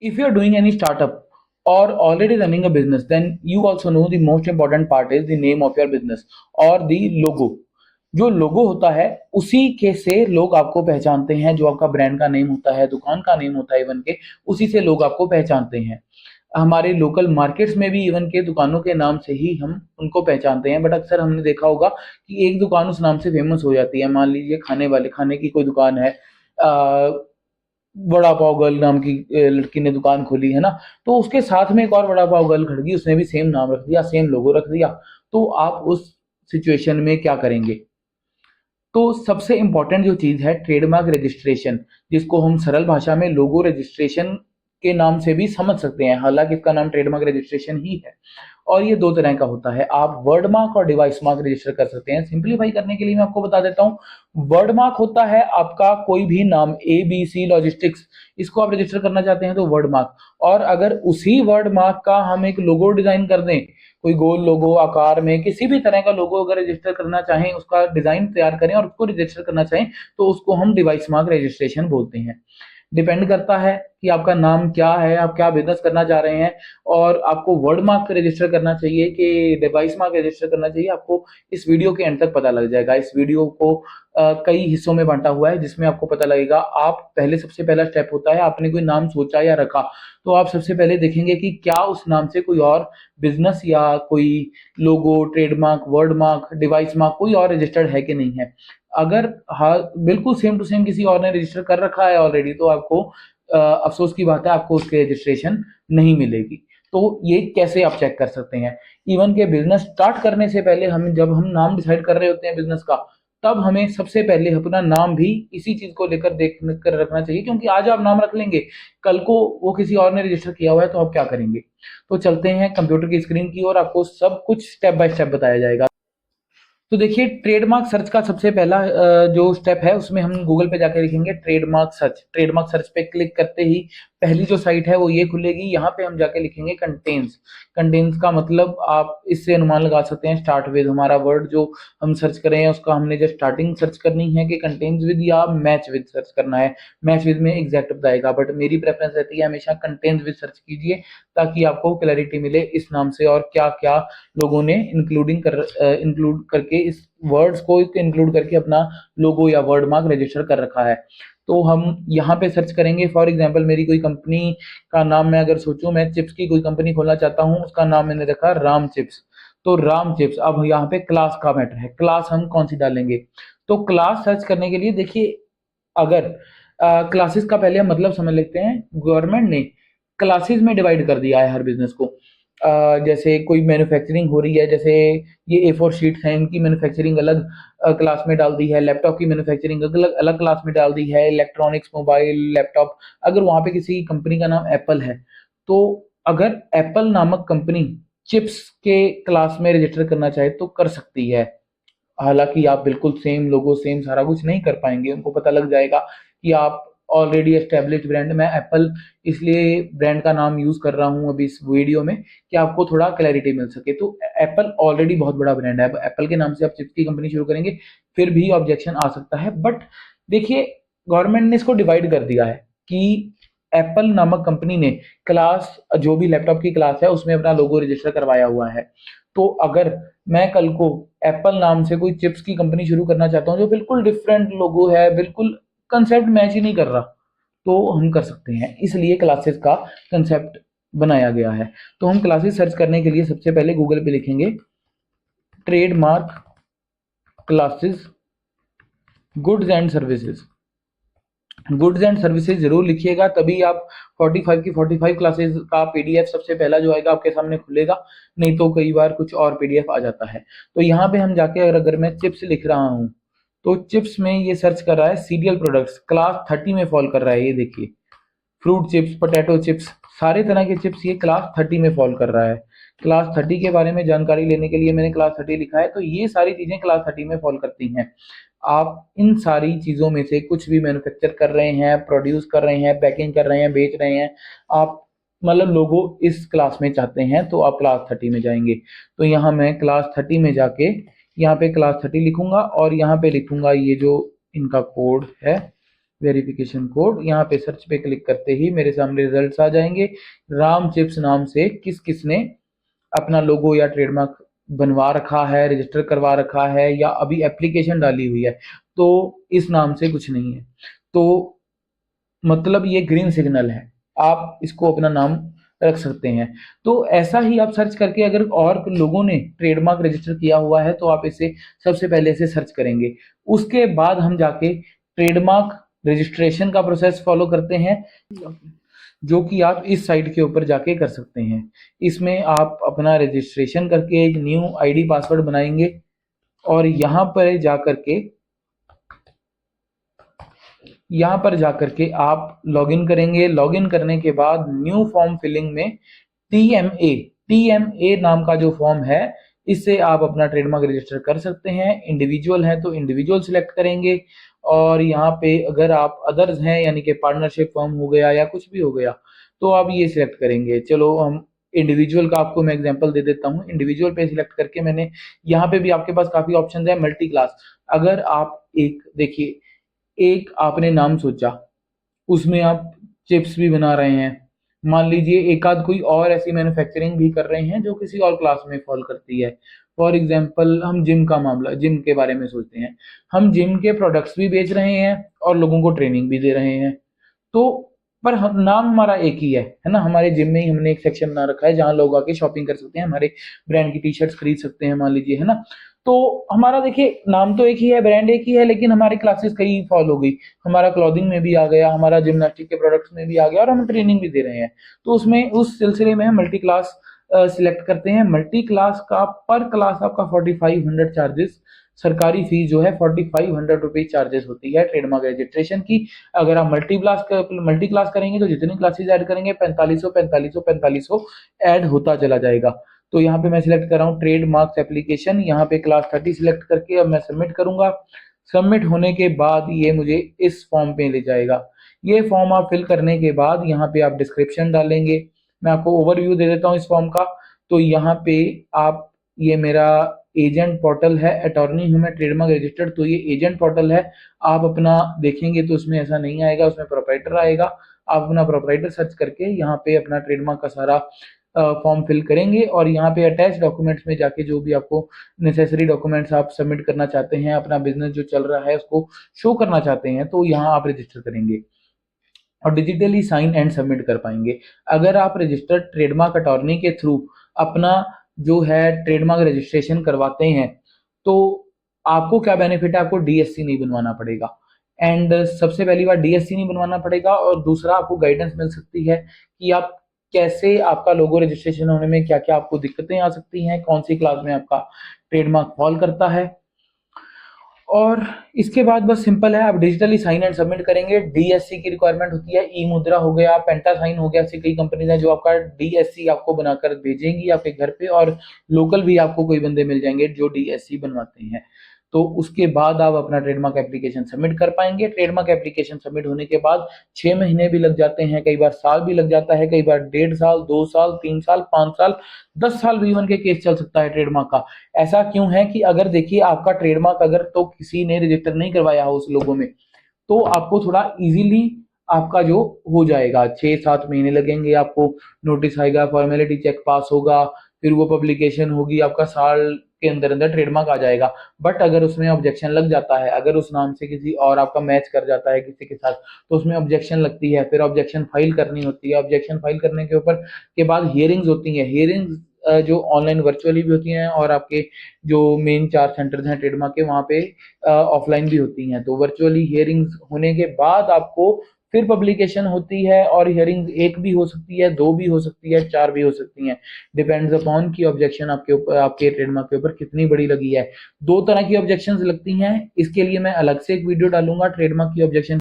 If you are doing any startup or already running a business, then you also know the most important part is the name of your business और the logo. जो लोगो होता है उसी के से लोग आपको पहचानते हैं, जो आपका ब्रांड का नेम होता है, दुकान का नेम होता है, इवन के उसी से लोग आपको पहचानते हैं। हमारे लोकल मार्केट्स में भी इवन के दुकानों के नाम से ही हम उनको पहचानते हैं, बट अक्सर हमने देखा होगा कि एक दुकान उस नाम से फेमस हो जाती है। मान लीजिए खाने की कोई दुकान है, वड़ा पाव गर्ल नाम की लड़की ने दुकान खोली है ना, तो उसके साथ में एक और वड़ा पाव गर्ल खड़ गई, उसने भी सेम नाम रख दिया, सेम लोगो रख दिया। तो आप उस सिचुएशन में क्या करेंगे? तो सबसे इंपॉर्टेंट जो चीज है ट्रेडमार्क रजिस्ट्रेशन, जिसको हम सरल भाषा में लोगो रजिस्ट्रेशन के नाम से भी समझ सकते हैं, हालांकि इसका नाम ट्रेडमार्क रजिस्ट्रेशन ही है। और ये दो तरह का होता है, आप वर्ड मार्क और डिवाइस मार्क रजिस्टर कर सकते हैं। सिंपलीफाई करने के लिए मैं आपको बता देता हूँ। वर्ड मार्क होता है आपका कोई भी नाम, ABC लॉजिस्टिक्स, इसको आप रजिस्टर करना चाहते हैं तो वर्ड मार्क। और अगर उसी वर्ड मार्क का हम एक लोगो डिजाइन कर दें, कोई गोल लोगो आकार में किसी भी तरह का लोगो अगर रजिस्टर करना चाहें, उसका डिजाइन तैयार करें और उसको रजिस्टर करना चाहें, तो उसको हम डिवाइस मार्क रजिस्ट्रेशन बोलते हैं। डिपेंड करता है कि आपका नाम क्या है, आप क्या बिजनेस करना चाह रहे हैं, और आपको वर्ड मार्क रजिस्टर करना चाहिए कि डिवाइस मार्क रजिस्टर करना चाहिए, आपको इस वीडियो के एंड तक पता लग जाएगा। इस वीडियो को कई हिस्सों में बांटा हुआ है, जिसमें आपको पता लगेगा। आप पहले सबसे पहला स्टेप होता है, आपने कोई नाम सोचा या रखा, तो आप सबसे पहले देखेंगे कि क्या उस नाम से कोई और बिजनेस या कोई logo, trademark, word mark, device mark कोई और रजिस्टर्ड है कि नहीं है। अगर हाँ बिल्कुल सेम टू सेम किसी और ने रजिस्टर कर रखा है ऑलरेडी, तो आपको अफसोस की बात है, आपको उसकी रजिस्ट्रेशन नहीं मिलेगी। तो ये कैसे आप चेक कर सकते हैं? इवन के बिजनेस स्टार्ट करने से पहले जब हम नाम डिसाइड कर रहे होते हैं बिजनेस का, तब हमें सबसे पहले अपना नाम भी इसी चीज को लेकर देख कर रखना चाहिए, क्योंकि आज आप नाम रख लेंगे, कल को वो किसी और ने रजिस्टर किया हुआ है तो आप क्या करेंगे? तो चलते हैं कंप्यूटर की स्क्रीन की ओर, आपको सब कुछ स्टेप बाय स्टेप बताया जाएगा। तो देखिए, ट्रेडमार्क सर्च का सबसे पहला जो स्टेप है, उसमें हम गूगल पे जाकर लिखेंगे ट्रेडमार्क सर्च। ट्रेडमार्क सर्च पे क्लिक करते ही पहली जो साइट है वो ये खुलेगी। यहाँ पे हम जाके लिखेंगे कंटेन्स। कंटेन्स का मतलब आप इससे अनुमान लगा सकते हैं स्टार्ट विद। हमारा वर्ड जो हम सर्च कर रहे हैं उसका हमने जब स्टार्टिंग सर्च करनी है कि कंटेन्स विद या मैच विद सर्च करना है। मैच विद में एग्जैक्ट बताएगा, बट मेरी प्रेफरेंस रहती है हमेशा कंटेन्स विद सर्च कीजिए, ताकि आपको क्लैरिटी मिले इस नाम से और क्या क्या लोगों ने इंक्लूड करके इस वर्ड्स को इंक्लूड करके अपना लोगो या वर्ड मार्क रजिस्टर कर रखा है। तो हम यहाँ पे सर्च करेंगे। फॉर एग्जांपल, मेरी कोई कंपनी का नाम मैं अगर सोचूं, मैं चिप्स की कोई कंपनी खोलना चाहता हूँ, उसका नाम मैंने रखा राम चिप्स। तो राम चिप्स। अब यहाँ पे क्लास का मैटर है, क्लास हम कौन सी डालेंगे? तो क्लास सर्च करने के लिए देखिए, अगर क्लासेस का पहले हम मतलब समझ लेते हैं। गवर्नमेंट ने क्लासेस में डिवाइड कर दिया है हर बिजनेस को। जैसे कोई मैन्युफैक्चरिंग हो रही है, जैसे ये A4 शीट्स हैं, इनकी मैन्युफैक्चरिंग अलग क्लास में डाल दी है। लैपटॉप की मैन्युफैक्चरिंग अलग अलग क्लास में डाल दी है। इलेक्ट्रॉनिक्स, मोबाइल, लैपटॉप, अगर वहाँ पे किसी कंपनी का नाम एप्पल है, तो अगर एप्पल नामक कंपनी चिप्स के क्लास में रजिस्टर करना चाहे तो कर सकती है। हालांकि आप बिल्कुल सेम लोगो, सेम सारा कुछ नहीं कर पाएंगे। उनको पता लग जाएगा कि आप ऑलरेडी एस्टेब्लिश्ड ब्रांड, मैं एप्पल इसलिए ब्रांड का नाम यूज कर रहा हूं अभी इस वीडियो में कि आपको थोड़ा क्लैरिटी मिल सके। तो एप्पल ऑलरेडी बहुत बड़ा ब्रांड है, एप्पल के नाम से आप चिप्स की कंपनी शुरू करेंगे, फिर भी ऑब्जेक्शन आ सकता है। बट देखिए, गवर्नमेंट ने इसको डिवाइड कर दिया है कि एप्पल नामक कंपनी ने क्लास, जो भी लैपटॉप की क्लास है, उसमें अपना लोगो रजिस्टर करवाया हुआ है। तो अगर मैं कल को एप्पल नाम से कोई चिप्स की कंपनी शुरू करना चाहता हूँ जो बिल्कुल डिफरेंट लोगो है, बिल्कुल कंसेप्ट मैच ही नहीं कर रहा, तो हम कर सकते हैं। इसलिए क्लासेस का कंसेप्ट बनाया गया है। तो हम क्लासेस सर्च करने के लिए सबसे पहले गूगल पे लिखेंगे trademark classes goods and services. Goods and services जरूर लिखिएगा, तभी आप 45 की 45 क्लासेस का PDF सबसे पहला जो आएगा आपके सामने खुलेगा। नहीं तो कई बार कुछ और PDF आ जाता है। तो यहाँ पे हम जाके अगर मैं चिप्स लिख रहा हूँ, तो चिप्स में ये सर्च कर रहा है सीरियल प्रोडक्ट्स, क्लास 30 में फॉल कर रहा है। ये देखिए, फ्रूट चिप्स, पोटैटो चिप्स, सारे तरह के चिप्स ये क्लास 30 में फॉल कर रहा है। क्लास 30 के बारे में जानकारी लेने के लिए मैंने क्लास 30 लिखा है। तो ये सारी चीजें क्लास 30 में फॉल करती हैं। आप इन सारी चीजों में से कुछ भी मैन्युफैक्चर कर रहे हैं, प्रोड्यूस कर रहे हैं, पैकिंग कर रहे हैं, बेच रहे हैं, आप मतलब लोगो इस क्लास में चाहते हैं, तो आप क्लास 30 में जाएंगे। तो यहाँ मैं क्लास 30 में जाके यहाँ पे क्लास 30 लिखूंगा और यहाँ पे लिखूंगा ये जो इनका कोड है वेरिफिकेशन कोड, यहाँ पे सर्च पे क्लिक करते ही मेरे सामने रिजल्ट्स आ जाएंगे। राम चिप्स नाम से किस किसने अपना लोगो या ट्रेडमार्क बनवा रखा है, रजिस्टर करवा रखा है या अभी एप्लीकेशन डाली हुई है, तो इस नाम से कुछ नहीं है। तो मतलब ये ग्रीन सिग्नल है, आप इसको अपना नाम रख सकते हैं। तो ऐसा ही आप सर्च करके अगर और लोगों ने ट्रेडमार्क रजिस्टर किया हुआ है तो आप इसे सबसे पहले इसे सर्च करेंगे। उसके बाद हम जाके ट्रेडमार्क रजिस्ट्रेशन का प्रोसेस फॉलो करते हैं, जो कि आप इस साइट के ऊपर जाके कर सकते हैं। इसमें आप अपना रजिस्ट्रेशन करके एक न्यू आईडी पासवर्ड बनाएंगे और यहाँ पर जाकर के आप लॉगिन करेंगे। लॉगिन करने के बाद न्यू फॉर्म फिलिंग में टीएमए नाम का जो फॉर्म है, इससे आप अपना ट्रेडमार्क रजिस्टर कर सकते हैं। इंडिविजुअल है तो इंडिविजुअल सिलेक्ट करेंगे और यहाँ पे अगर आप अदर्स हैं यानी कि पार्टनरशिप फॉर्म हो गया या कुछ भी हो गया तो आप ये सिलेक्ट करेंगे। चलो हम इंडिविजुअल का आपको मैं एग्जांपल दे देता हूँ। इंडिविजुअल पे सिलेक्ट करके मैंने यहाँ पे भी आपके पास काफी ऑप्शन है। मल्टी क्लास, अगर आप एक देखिए, एक आपने नाम सोचा, उसमें आप चिप्स भी बना रहे हैं, मान लीजिए एक आध कोई और ऐसी मैन्युफैक्चरिंग भी कर रहे हैं जो किसी और क्लास में फॉल करती है। फॉर एग्जांपल हम जिम का मामला, जिम के बारे में सोचते हैं, हम जिम के प्रोडक्ट्स भी बेच रहे हैं और लोगों को ट्रेनिंग भी दे रहे हैं। तो पर नाम हमारा एक ही है ना। हमारे जिम में ही हमने एक सेक्शन बना रखा है जहां लोग आके शॉपिंग कर सकते हैं, हमारे ब्रांड की टी शर्ट्स खरीद सकते हैं मान लीजिए, है ना। तो हमारा देखिए नाम तो एक ही है, ब्रांड एक ही है, लेकिन हमारी क्लासेस कई फॉल हो गई। हमारा क्लॉथिंग में भी आ गया, हमारा जिम्नास्टिक के प्रोडक्ट्स में भी आ गया और हम ट्रेनिंग भी दे रहे हैं। तो उसमें उस सिलसिले में हम मल्टी क्लास सिलेक्ट करते हैं। मल्टी क्लास का पर क्लास आपका 4500 चार्जेस, सरकारी फीस जो है 4500 रुपीज चार्जेस होती है ट्रेडमार्क रजिस्ट्रेशन की। अगर आप मल्टी क्लास करेंगे तो जितनी क्लासेस ऐड करेंगे 4500 ऐड होता चला जाएगा। तो यहाँ पे मैं सिलेक्ट कर रहा हूँ ट्रेड मार्क्स एप्लीकेशन, यहाँ पे क्लास 30 सिलेक्ट करके अब मैं सबमिट करूंगा। सबमिट होने के बाद ये मुझे इस फॉर्म पे ले जाएगा। ये फॉर्म आप फिल करने के बाद यहाँ पे आप डिस्क्रिप्शन डालेंगे। मैं आपको ओवरव्यू दे देता हूँ इस फॉर्म का। तो यहाँ पे आप, ये मेरा एजेंट पोर्टल है, अटॉर्नी हूँ मैं ट्रेडमार्क रजिस्टर्ड, तो ये एजेंट पोर्टल है। आप अपना देखेंगे तो उसमें ऐसा नहीं आएगा, उसमें प्रोप्राइटर आएगा। आप अपना प्रोप्राइटर सर्च करके यहाँ पे अपना ट्रेडमार्क का सारा फॉर्म फिल करेंगे और यहाँ पे अटैच डॉक्यूमेंट्स में जाके जो भी आपको नेसेसरी डॉक्यूमेंट्स आप सबमिट करना चाहते हैं, अपना बिजनेस जो चल रहा है उसको शो करना चाहते हैं, तो यहाँ आप रजिस्टर करेंगे और डिजिटली साइन एंड सबमिट कर पाएंगे। अगर आप रजिस्टर्ड ट्रेडमार्क अटॉर्नी के थ्रू अपना जो है ट्रेडमार्क रजिस्ट्रेशन करवाते हैं तो आपको क्या बेनिफिट है, आपको डीएससी नहीं बनवाना पड़ेगा। एंड सबसे पहली बार डीएससी नहीं बनवाना पड़ेगा और दूसरा आपको गाइडेंस मिल सकती है कि आप कैसे, आपका लोगो रजिस्ट्रेशन होने में क्या क्या आपको दिक्कतें आ सकती हैं, कौन सी क्लास में आपका ट्रेडमार्क फॉल करता है। और इसके बाद बस सिंपल है, आप डिजिटली साइन एंड सबमिट करेंगे। डीएससी की रिक्वायरमेंट होती है, ई मुद्रा हो गया, पेंटा साइन हो गया, ऐसी कई कंपनीज हैं जो आपका डीएससी आपको बनाकर भेजेंगी आपके घर पे, और लोकल भी आपको कोई बंदे मिल जाएंगे जो डीएससी बनवाते हैं। तो उसके बाद आप अपना ट्रेडमार्क एप्लीकेशन सबमिट कर पाएंगे। ट्रेडमार्क एप्लीकेशन सबमिट होने के बाद 6 महीने भी लग जाते हैं, कई बार साल भी लग जाता है, कई बार 1.5 साल, 2 साल, 3 साल, 5 साल, 10 साल भी इवन के केस चल सकता है ट्रेडमार्क का। ऐसा क्यों है कि अगर देखिए आपका ट्रेडमार्क अगर तो किसी ने रजिस्टर नहीं करवाया हो उस लोगों में, तो आपको थोड़ा इजीली आपका जो हो जाएगा, 6-7 महीने लगेंगे आपको, नोटिस आएगा, फॉर्मेलिटी चेक पास होगा, फिर वो पब्लिकेशन होगी, आपका साल के अंदर अंदर ट्रेडमार्क आ जाएगा। बट अगर उसमें ऑब्जेक्शन लग जाता है, अगर उस नाम से किसी और आपका मैच कर जाता है किसी के साथ, तो उसमें ऑब्जेक्शन लगती है, फिर ऑब्जेक्शन फाइल करनी होती है। ऑब्जेक्शन फाइल करने के ऊपर के बाद हियरिंग्स होती हैं। हियरिंग्स जो ऑनलाइन वर्चुअली भी होती हैं और आपके जो मेन 4 सेंटर्स हैं ट्रेडमार्क के, वहाँ पे ऑफलाइन भी होती हैं। तो वर्चुअली हियरिंग्स होने के बाद आपको फिर पब्लिकेशन होती है, और हियरिंग 1 भी हो सकती है, 2 भी हो सकती है, 4 भी हो सकती हैं, डिपेंड्स अपॉन की ऑब्जेक्शन आपके ऊपर, आपके ट्रेडमार्क के ऊपर कितनी बड़ी लगी है। 2 तरह की ऑब्जेक्शंस लगती हैं, इसके लिए मैं अलग से एक वीडियो डालूंगा ट्रेडमार्क की ऑब्जेक्शन